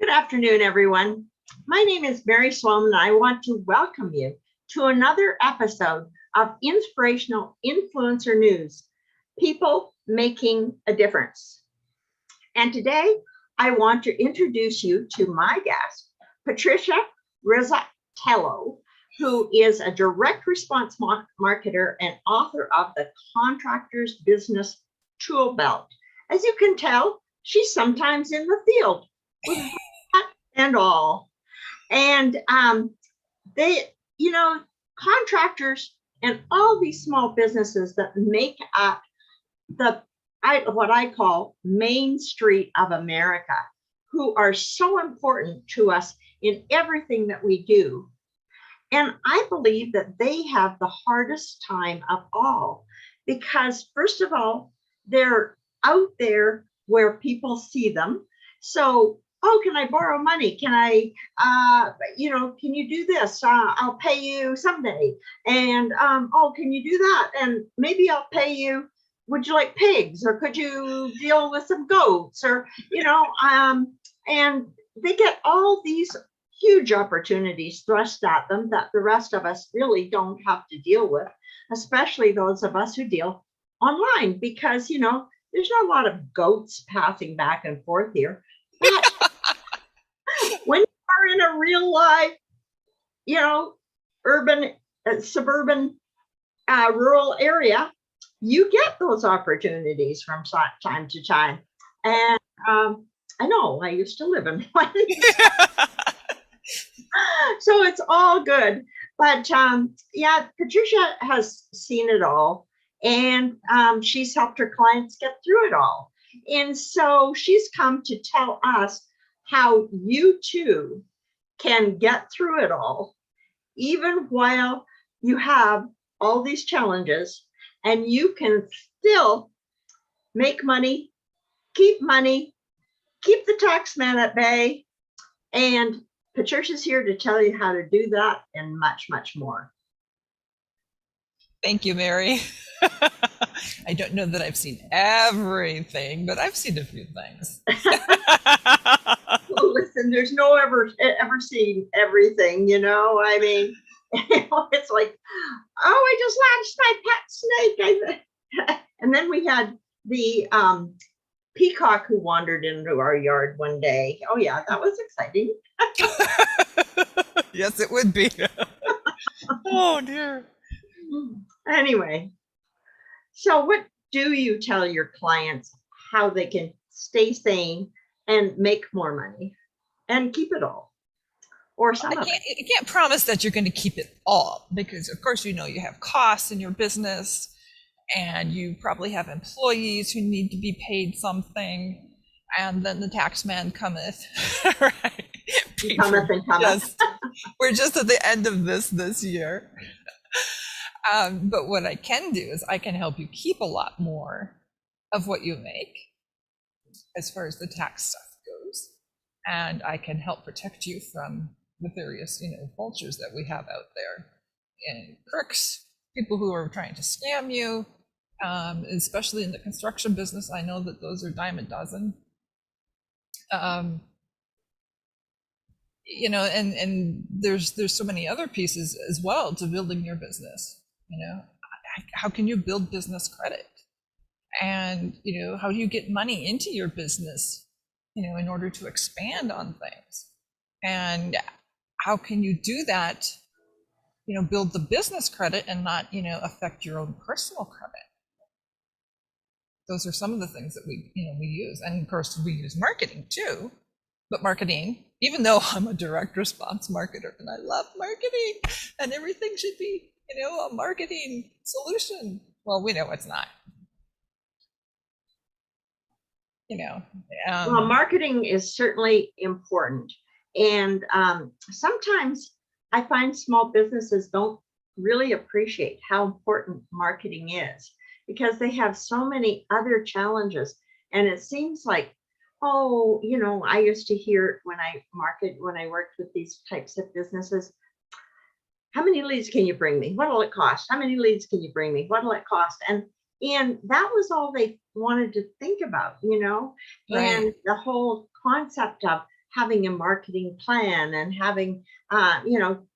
Good afternoon, everyone. My name is Mary Sloan, and I want to welcome you to another episode of Inspirational Influencer News, People Making a Difference. And today, I want to introduce you to my guest, Patricia Rizzatello, who is a direct response marketer and author of the Contractors Business Tool Belt. As you can tell, she's sometimes in the field with that and all. And contractors and all these small businesses that make up what I call Main Street of America, who are so important to us in everything that we do. And I believe that they have the hardest time of all because, first of all, they're out there where people see them. So, oh, can I borrow money? Can I, can you do this? I'll pay you someday. And, oh, can you do that? And maybe I'll pay you. Would you like pigs, or could you deal with some goats, or, and they get all these huge opportunities thrust at them that the rest of us really don't have to deal with, especially those of us who deal online, because, there's not a lot of goats passing back and forth here. But when you are in a real life, urban, suburban, rural area, you get those opportunities from time to time. And I know I used to live in one. So it's all good. But Patricia has seen it all, and she's helped her clients get through it all. And so she's come to tell us how you too can get through it all, even while you have all these challenges, and you can still make money, keep the tax man at bay. And Patricia's here to tell you how to do that and much, much more. Thank you, Mary. I don't know that I've seen everything, but I've seen a few things. Well, listen, there's no ever seen everything, I mean, it's like, oh, I just launched my pet snake. And then we had the peacock who wandered into our yard one day. Oh yeah, that was exciting. Yes, it would be. Oh dear. Anyway, so what do you tell your clients how they can stay sane and make more money and keep it all, or some of it? You can't promise that you're going to keep it all, because of course you have costs in your business, and you probably have employees who need to be paid something, and then the tax man cometh. Right? Cometh and cometh. We're just at the end of this year. But what I can do is I can help you keep a lot more of what you make as far as the tax stuff goes. And I can help protect you from the various, vultures that we have out there, and crooks, people who are trying to scam you, especially in the construction business. I know that those are dime a dozen. And there's so many other pieces as well to building your business. How can you build business credit? And, how do you get money into your business, in order to expand on things? And how can you do that, build the business credit and not, affect your own personal credit? Those are some of the things that we use. And of course, we use marketing too. But marketing, even though I'm a direct response marketer and I love marketing and everything should be, a marketing solution. Well, we know it's not. Well, marketing is certainly important. And sometimes I find small businesses don't really appreciate how important marketing is, because they have so many other challenges. And it seems like, oh, I used to hear when I worked with these types of businesses, how many leads can you bring me? What'll it cost? How many leads can you bring me? What'll it cost? And that was all they wanted to think about, Right. And the whole concept of having a marketing plan and having,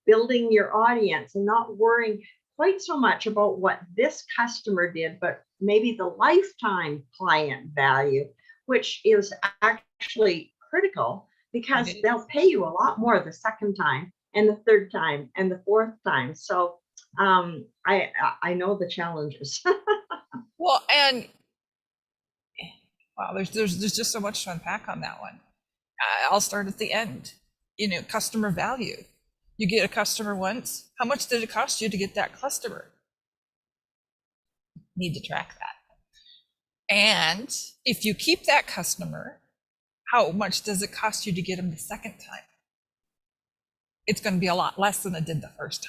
building your audience and not worrying quite so much about what this customer did, but maybe the lifetime client value, which is actually critical because they'll pay you a lot more the second time and the third time and the fourth time. So I know the challenges. Well, and wow, there's just so much to unpack on that one. I'll start at the end. Customer value. You get a customer once. How much did it cost you to get that customer? Need to track that. And if you keep that customer, how much does it cost you to get them the second time? It's going to be a lot less than it did the first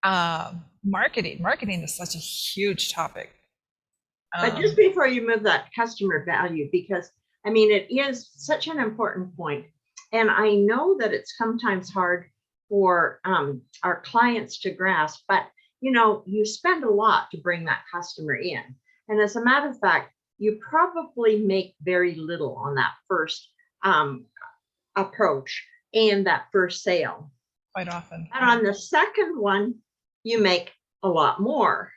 time. Marketing is such a huge topic. But just before you move that customer value, because I mean, it is such an important point. And I know that it's sometimes hard for our clients to grasp, but you spend a lot to bring that customer in. And as a matter of fact, you probably make very little on that first approach and that first sale. Quite often. And on the second one, you make a lot more.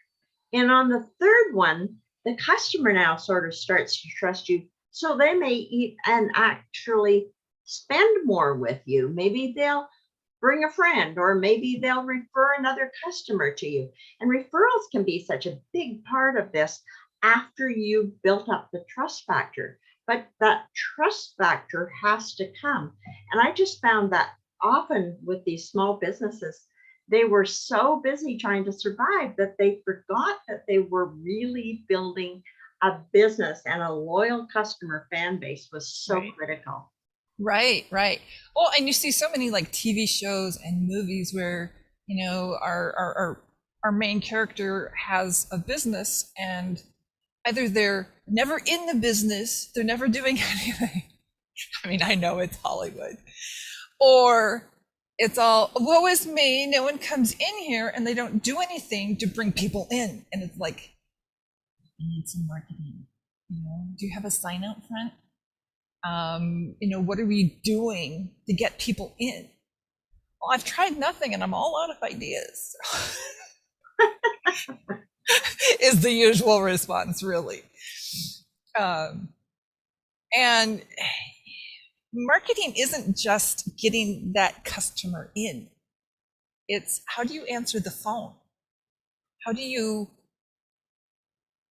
And on the third one, the customer now sort of starts to trust you. So they may eat and actually spend more with you. Maybe they'll bring a friend, or maybe they'll refer another customer to you. And referrals can be such a big part of this after you've built up the trust factor. But that trust factor has to come. And I just found that often with these small businesses, they were so busy trying to survive that they forgot that they were really building a business, and a loyal customer fan base was so critical. Right. Well, and you see so many like TV shows and movies where, our main character has a business, and either they're never in the business, they're never doing anything. I mean, I know it's Hollywood. Or it's all, woe is me, no one comes in here, and they don't do anything to bring people in. And it's like, you need some marketing. Do you have a sign out front? What are we doing to get people in? Well, I've tried nothing and I'm all out of ideas. Is the usual response, really. And marketing isn't just getting that customer in. It's how do you answer the phone? How do you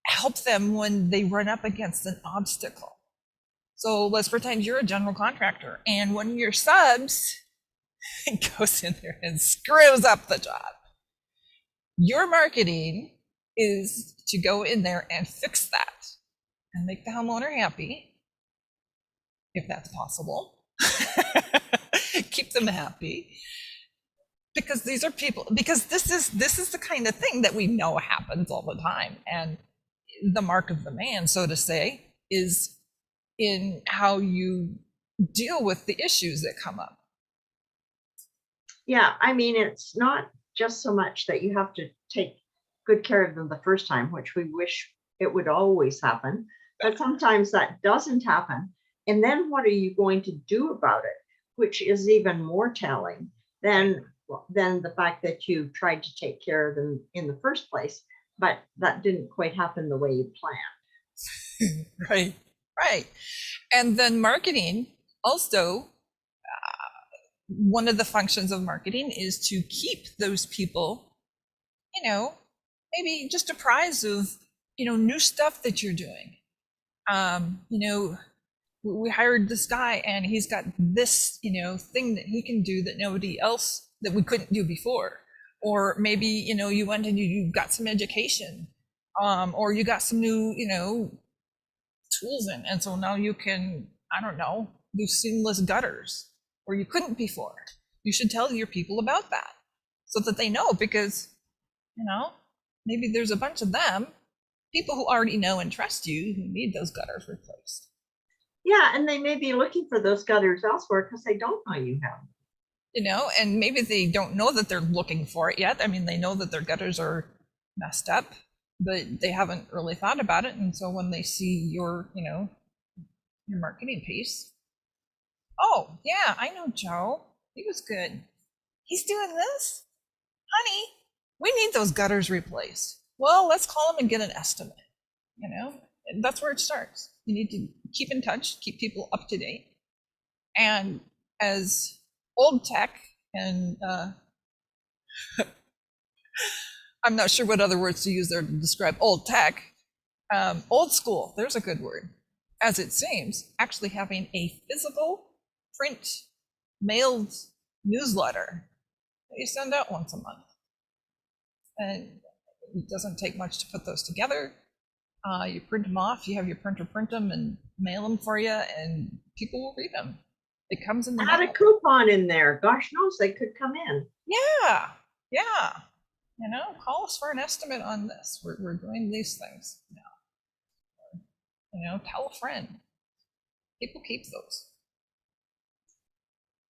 help them when they run up against an obstacle? So let's pretend you're a general contractor and one of your subs goes in there and screws up the job. Your marketing is to go in there and fix that and make the homeowner happy, if that's possible. Keep them happy. Because these are people, because this is the kind of thing that we know happens all the time. And the mark of the man, so to say, is in how you deal with the issues that come up. Yeah, I mean, it's not just so much that you have to take good care of them the first time, which we wish it would always happen, but sometimes that doesn't happen. And then what are you going to do about it? Which is even more telling than the fact that you tried to take care of them in the first place, but that didn't quite happen the way you planned. Right. And then marketing also, one of the functions of marketing is to keep those people, maybe just apprised of, new stuff that you're doing. We hired this guy and he's got this, thing that he can do that nobody else, that we couldn't do before. Or maybe, you went and you got some education, or you got some new, tools in. And so now you can, do seamless gutters where you couldn't before. You should tell your people about that so that they know, because, maybe there's a bunch of them, people who already know and trust you, who need those gutters replaced. Yeah, and they may be looking for those gutters elsewhere because they don't know you have. And maybe they don't know that they're looking for it yet. I mean, they know that their gutters are messed up, but they haven't really thought about it. And so when they see your, your marketing piece, Oh, yeah, I know Joe. He was good. He's doing this? Honey, we need those gutters replaced. Well, let's call him and get an estimate. You know, and that's where it starts. You need to keep in touch, keep people up to date. And as old tech, and I'm not sure what other words to use there to describe old tech, old school, there's a good word. As it seems, actually having a physical print mailed newsletter that you send out once a month. And it doesn't take much to put those together. You print them off, you have your printer print them and mail them for you, and people will read them. It comes in the Add mail. a coupon in there. Gosh knows they could come in. Yeah, yeah. You know, call us for an estimate on this. We're doing these things now. You know, tell a friend. People keep those.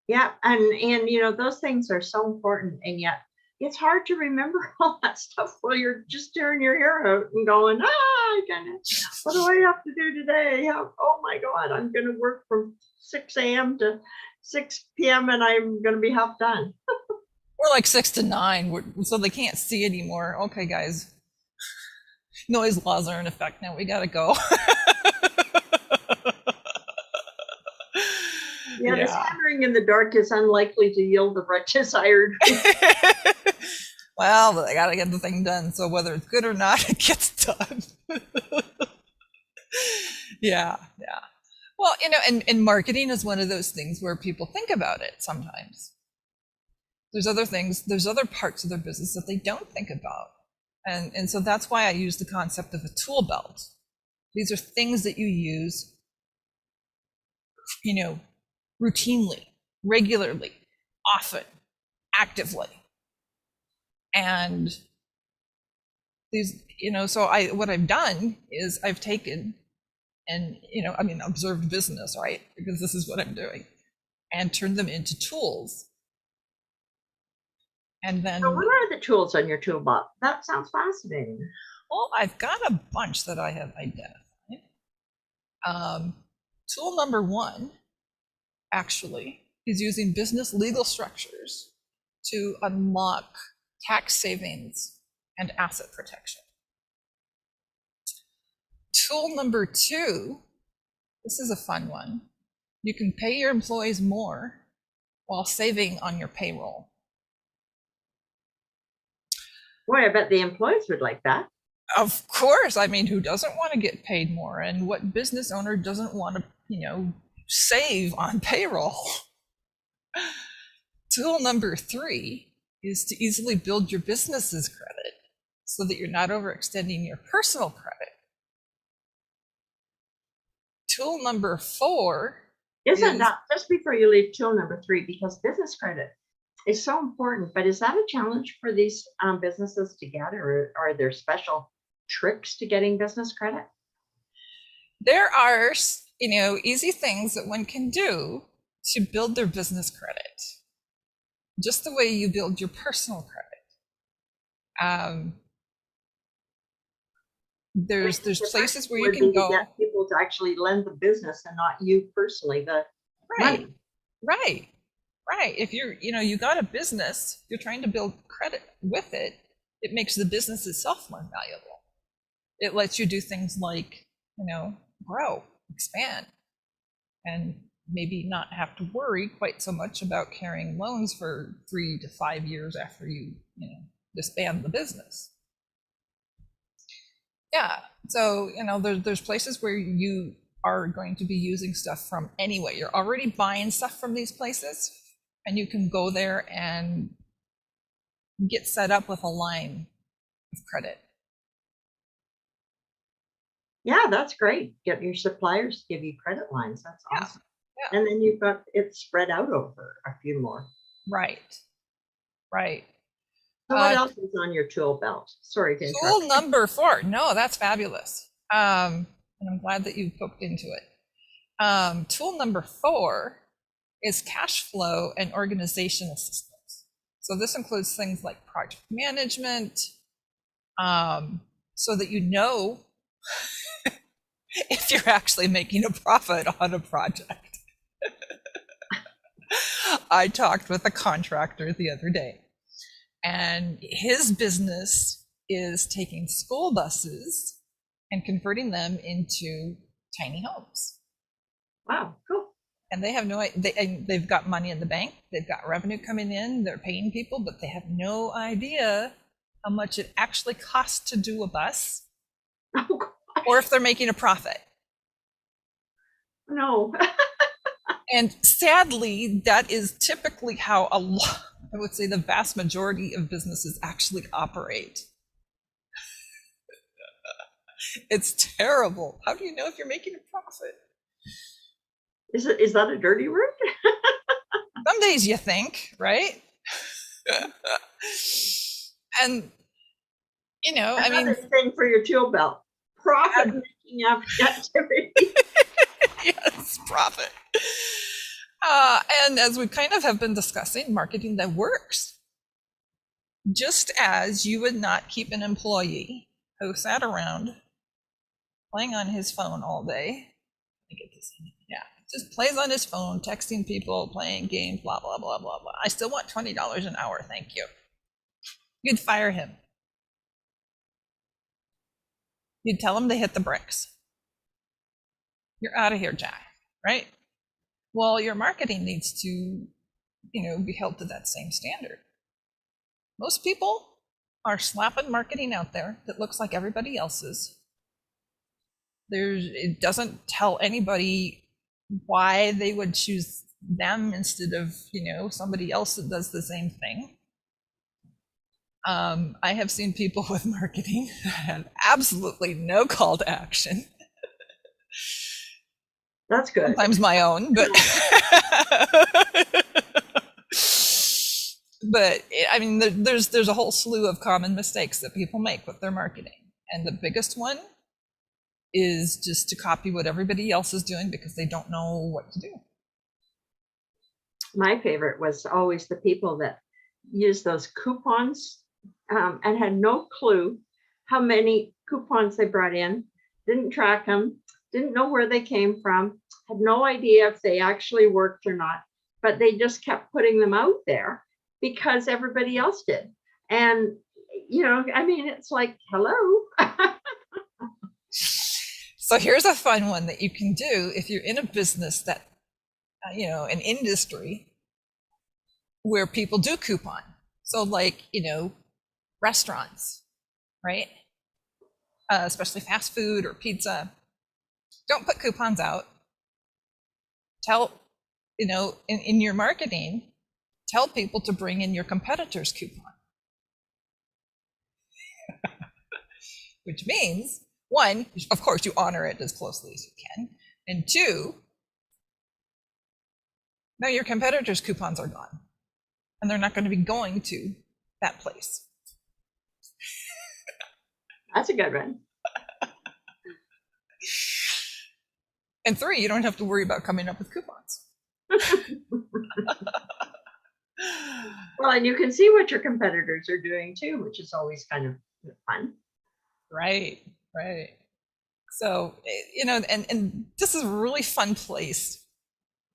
Yeah, and you know, those things are so important, and yet it's hard to remember all that stuff while you're just tearing your hair out and going, what do I have to do today? Oh my God, I'm going to work from 6 a.m. to 6 p.m. and I'm going to be half done. We're like 6 to 9, so they can't see anymore. Okay, guys. Noise laws are in effect now. We got to go. Yeah, this hammering in the dark is unlikely to yield the desired. Well, I got to get the thing done. So whether it's good or not, it gets done. Yeah. Well, you know, and marketing is one of those things where people think about it sometimes. There's other things, there's other parts of their business that they don't think about. And so that's why I use the concept of a tool belt. These are things that you use, you know, routinely, regularly, often, actively. And these, you know, so what I've done is I've taken and, you know, I mean, observed business, right? Because this is what I'm doing, and turned them into tools. And then, so what are the tools on your toolbox? That sounds fascinating. well, I've got a bunch that I have identified. Tool number 1 actually is using business legal structures to unlock tax savings and asset protection. Tool number 2, this is a fun one. You can pay your employees more while saving on your payroll. Boy, I bet the employees would like that. Of course. I mean, who doesn't want to get paid more? And what business owner doesn't want to, you know, save on payroll? Tool number 3 is to easily build your business's credit so that you're not overextending your personal credit. Tool number 4 isn't that, just before you leave, tool number 3, because business credit is so important, but is that a challenge for these businesses to get, or are there special tricks to getting business credit? There are, you know, easy things that one can do to build their business credit, just the way you build your personal credit. There's places where you can go. Get people to actually lend the business and not you personally the money. Right. If you're, you know, you got a business, you're trying to build credit with it, it makes the business itself more valuable. It lets you do things like, you know, grow, expand, and maybe not have to worry quite so much about carrying loans for 3 to 5 years after you know, disband the business. Yeah, so, you know, there's places where you are going to be using stuff from anyway. You're already buying stuff from these places, and you can go there and get set up with a line of credit. Yeah, that's great. Get your suppliers to give you credit lines. That's awesome. Yeah. And then you've got it spread out over a few more. Right. So what else is on your tool belt? Sorry to interrupt. Tool number 4. No, that's fabulous. And I'm glad that you poked into it. Tool number 4 is cash flow and organizational systems. So this includes things like project management, so that you know if you're actually making a profit on a project. I talked with a contractor the other day, and his business is taking school buses and converting them into tiny homes. Wow, cool. And they have no, they've got money in the bank, they've got revenue coming in, they're paying people, but they have no idea how much it actually costs to do a bus, Oh, or if they're making a profit. no. And sadly, that is typically how a lot, I would say the vast majority of businesses actually operate. It's terrible. How do you know if you're making a profit? Is that a dirty word? Some days you think, right? And, you know, I mean, Another thing for your tool belt, profit making activity. yes, profit. And as we kind of have been discussing, marketing that works. Just as you would not keep an employee who sat around playing on his phone all day. Yeah, just plays on his phone, texting people, playing games, blah, blah, blah, blah, blah. I still want $20 an hour, thank you. You'd fire him. You'd tell him to hit the bricks. You're out of here, Jack, right? Well, your marketing needs to, be held to that same standard. Most people are slapping marketing out there that looks like everybody else's. It doesn't tell anybody why they would choose them instead of, somebody else that does the same thing. I have seen people with marketing that have absolutely no call to action. That's good. Sometimes my own, but but I mean, there's a whole slew of common mistakes that people make with their marketing, and the biggest one is just to copy what everybody else is doing because they don't know what to do. My favorite was always the people that used those coupons and had no clue how many coupons they brought in, didn't track them, didn't know where they came from, had no idea if they actually worked or not, but they just kept putting them out there because everybody else did. And, it's like, hello. So here's a fun one that you can do if you're in a business that, an industry where people do coupon. So like, restaurants, right? Especially fast food or pizza. Don't put coupons out. Tell, in your marketing, tell people to bring in your competitor's coupon. Which means, one, of course, you honor it as closely as you can. And two, now your competitor's coupons are gone. And they're not going to be going to that place. That's a good one. And three, you don't have to worry about coming up with coupons. Well, and you can see what your competitors are doing too, which is always kind of fun. Right. So, and this is a really fun place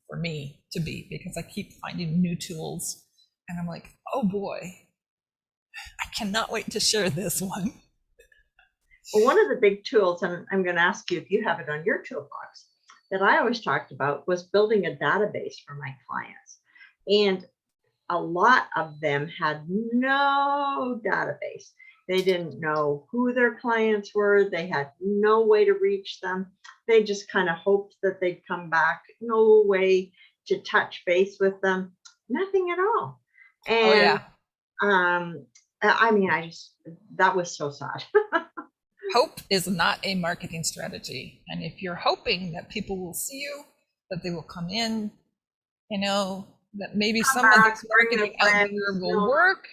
for me to be because I keep finding new tools and I'm like, oh boy, I cannot wait to share this one. Well, one of the big tools, and I'm going to ask you if you have it on your toolbox, that I always talked about was building a database for my clients. And a lot of them had no database. They didn't know who their clients were. They had no way to reach them. They just kind of hoped that they'd come back. No way to touch base with them. Nothing at all. And that was so sad. Hope is not a marketing strategy. And if you're hoping that people will see you, that they will come in, that maybe some of this marketing out there will work,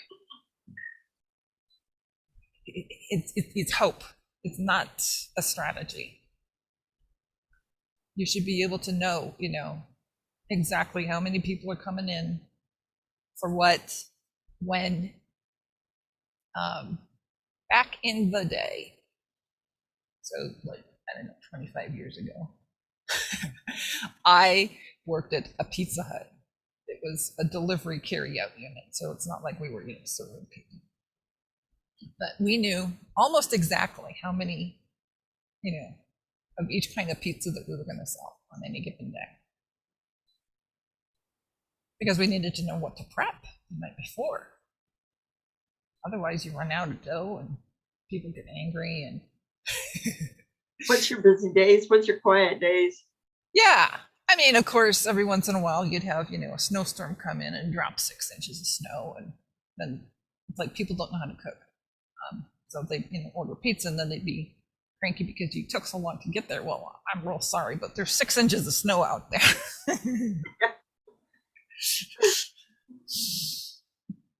it's hope. It's not a strategy. You should be able to know, exactly how many people are coming in, for what, when. Back in the day, so like, I don't know, 25 years ago, I worked at a Pizza Hut. It was a delivery carry-out unit, so it's not like we were, serving people. But we knew almost exactly how many, of each kind of pizza that we were going to sell on any given day. Because we needed to know what to prep the night before. Otherwise, you run out of dough and people get angry. And what's your busy days? What's your quiet days? Yeah. I mean, of course, every once in a while you'd have, a snowstorm come in and drop 6 inches of snow. And then it's like people don't know how to cook. So they order pizza and then they'd be cranky because you took so long to get there. Well, I'm real sorry, but there's 6 inches of snow out there.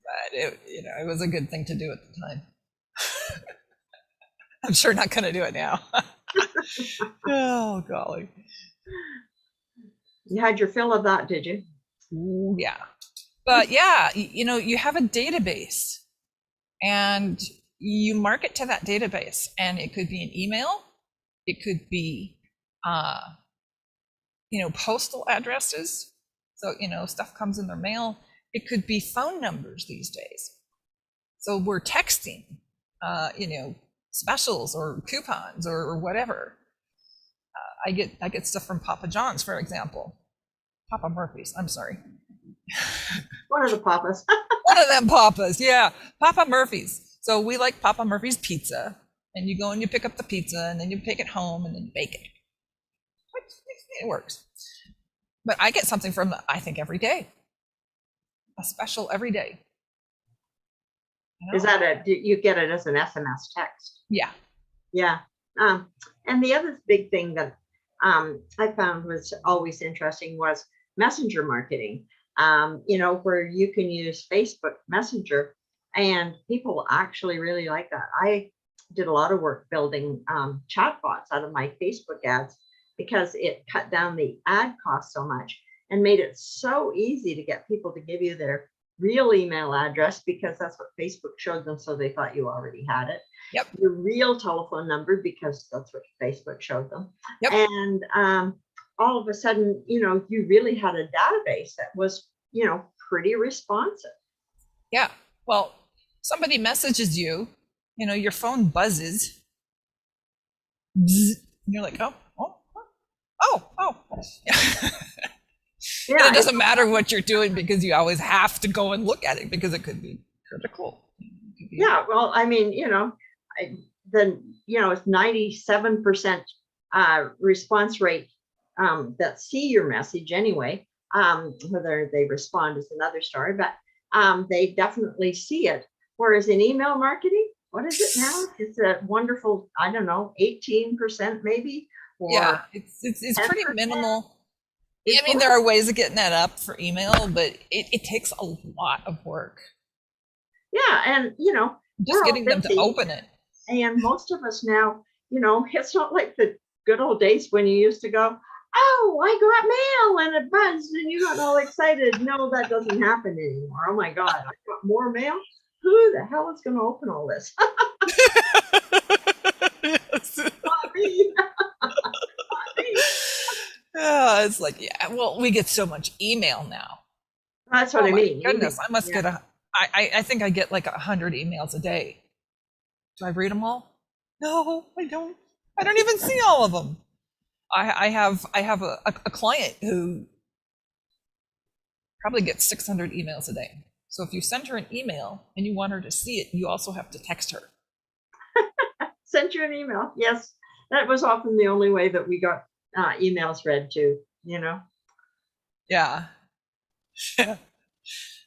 But it was a good thing to do at the time. I'm sure not going to do it now. Oh, golly. You had your fill of that, did you? Ooh, yeah. But yeah, you have a database and you market to that database, and it could be an email. It could be, postal addresses. So, stuff comes in their mail. It could be phone numbers these days. So we're texting, specials or coupons or whatever. I get stuff from Papa John's, for example. Papa Murphy's, I'm sorry. One of the Papas. One of them Papas, yeah. Papa Murphy's. So we like Papa Murphy's pizza. And you go and you pick up the pizza and then you take it home and then you bake it. It works. But I get something from, I think, every day. A special every day. Is that you get it as an SMS text? Yeah. Yeah. And the other big thing that I found was always interesting was messenger marketing, where you can use Facebook Messenger, and people actually really like that. I did a lot of work building chatbots out of my Facebook ads because it cut down the ad cost so much and made it so easy to get people to give you their real email address, because that's what Facebook showed them, so they thought you already had it. Yep. Your real telephone number, because that's what Facebook showed them. Yep. And all of a sudden, you really had a database that was, pretty responsive. Yeah. Well, somebody messages you, your phone buzzes. Bzz, and you're like, oh. Yeah, it doesn't matter what you're doing because you always have to go and look at it because it could be critical. Yeah, well, I mean, it's 97% response rate that see your message anyway. Whether they respond is another story, but they definitely see it. Whereas in email marketing, what is it now? It's a wonderful, 18% maybe. Yeah, it's pretty minimal. I mean, there are ways of getting that up for email, but it takes a lot of work. Yeah, and just getting them to open it. And most of us now, it's not like the good old days when you used to go, oh, I got mail, and it buzzed and you got all excited. No, that doesn't happen anymore. Oh my God, I got more mail. Who the hell is going to open all this? Yes. Not me. It's like, yeah, well, we get so much email now. That's what I mean. Goodness, I must get I think I get like 100 emails a day. Do I read them all? No, I don't. I don't even see all of them. I have a client who probably gets 600 emails a day. So if you send her an email and you want her to see it, you also have to text her. Send you an email. Yes, that was often the only way that we got emails read too. Yeah.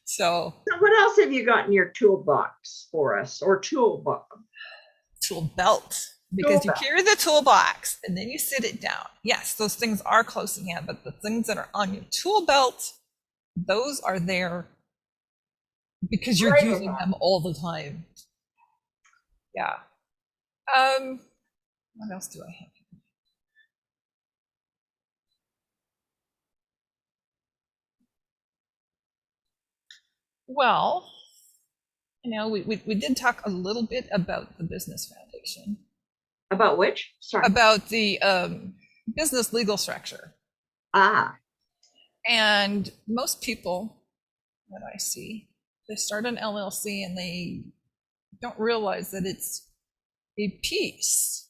So what else have you got in your toolbox for us, or tool belt? Because you carry the toolbox and then you sit it down. Yes, those things are close in hand, but the things that are on your tool belt, those are there because you're using them all the time. Yeah. What else do I have? Well, we did talk a little bit about the Business Foundation. About which? Sorry. About the business legal structure. Ah. And most people that I see. They start an LLC and they don't realize that it's a piece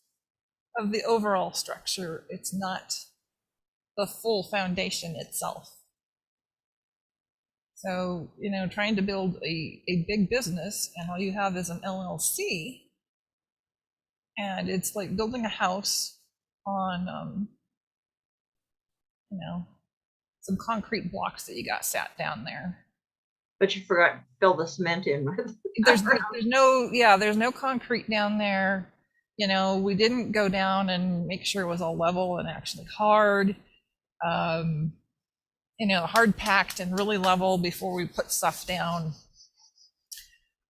of the overall structure. It's not the full foundation itself. So, trying to build a big business and all you have is an LLC, and it's like building a house on, some concrete blocks that you got sat down there. But you forgot to fill the cement in with. There's no concrete down there. We didn't go down and make sure it was all level and actually hard. Hard packed and really level before we put stuff down.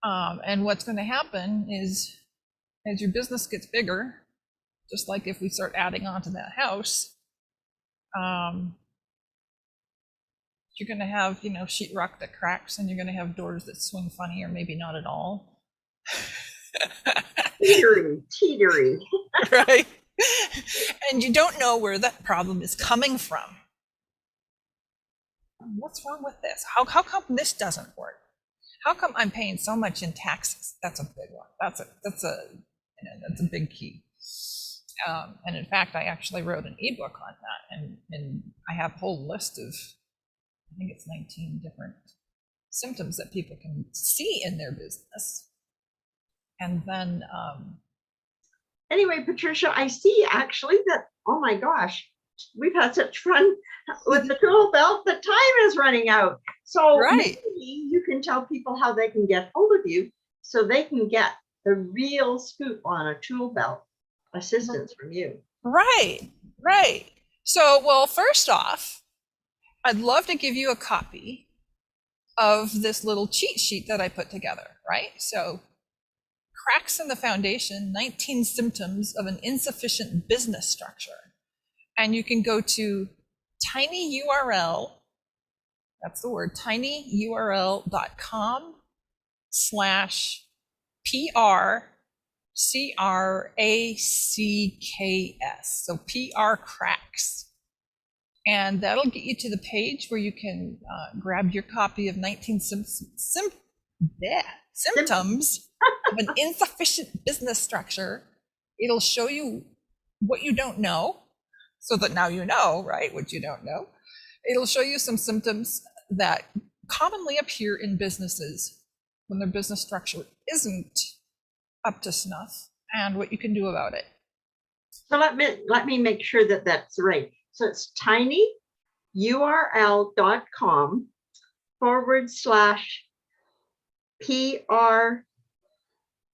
And what's going to happen is, as your business gets bigger, just like if we start adding on to that house, you're going to have, sheetrock that cracks, and you're going to have doors that swing funny or maybe not at all. Teetery. Right? And you don't know where that problem is coming from. What's wrong with this? How come this doesn't work? How come I'm paying so much in taxes? That's a big one. That's a big key. And in fact, I actually wrote an ebook on that, and I have a whole list of, I think it's 19 different symptoms that people can see in their business. And then anyway, Patricia, I see actually that, oh my gosh, we've had such fun with the tool belt. The time is running out. So maybe you can tell people how they can get hold of you so they can get the real scoop on a tool belt assistance from you. Right. So, well, first off, I'd love to give you a copy of this little cheat sheet that I put together, right? So, cracks in the foundation, 19 symptoms of an insufficient business structure. And you can go to tinyurl, that's the word, tinyurl.com/PRCRACKS. So PR cracks. And that'll get you to the page where you can grab your copy of 19 symptoms of an insufficient business structure. It'll show you what you don't know, so that now you know, right, what you don't know. It'll show you some symptoms that commonly appear in businesses when their business structure isn't up to snuff, and what you can do about it. So let me make sure that that's right. So it's tinyurl.com/PR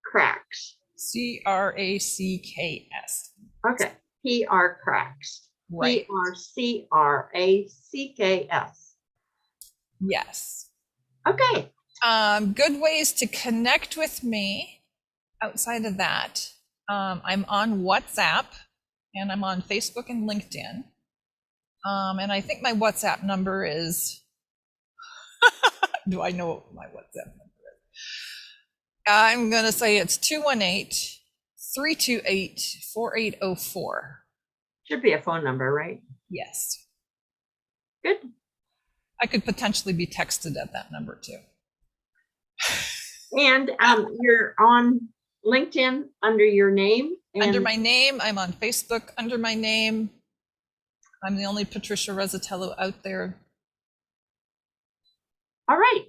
cracks. CRACKS. Okay, PR cracks. Right. PRCRACKS. Yes. Okay. Good ways to connect with me outside of that. I'm on WhatsApp, and I'm on Facebook and LinkedIn. And I think my WhatsApp number is, do I know what my WhatsApp number is? I'm going to say it's 218-328-4804. Should be a phone number, right? Yes. Good. I could potentially be texted at that number too. And you're on LinkedIn under your name? Under my name. I'm on Facebook under my name. I'm the only Patricia Rezzatello out there. All right.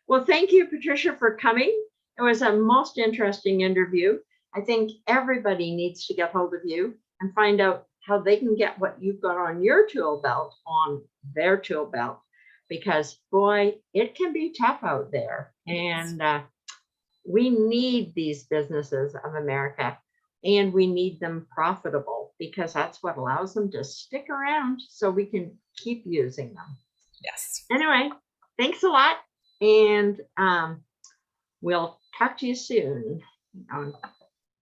Well, thank you, Patricia, for coming. It was a most interesting interview. I think everybody needs to get hold of you and find out how they can get what you've got on your tool belt on their tool belt, because boy, it can be tough out there. And we need these businesses of America, and we need them profitable, because that's what allows them to stick around so we can keep using them. Yes. Anyway, thanks a lot. And we'll talk to you soon.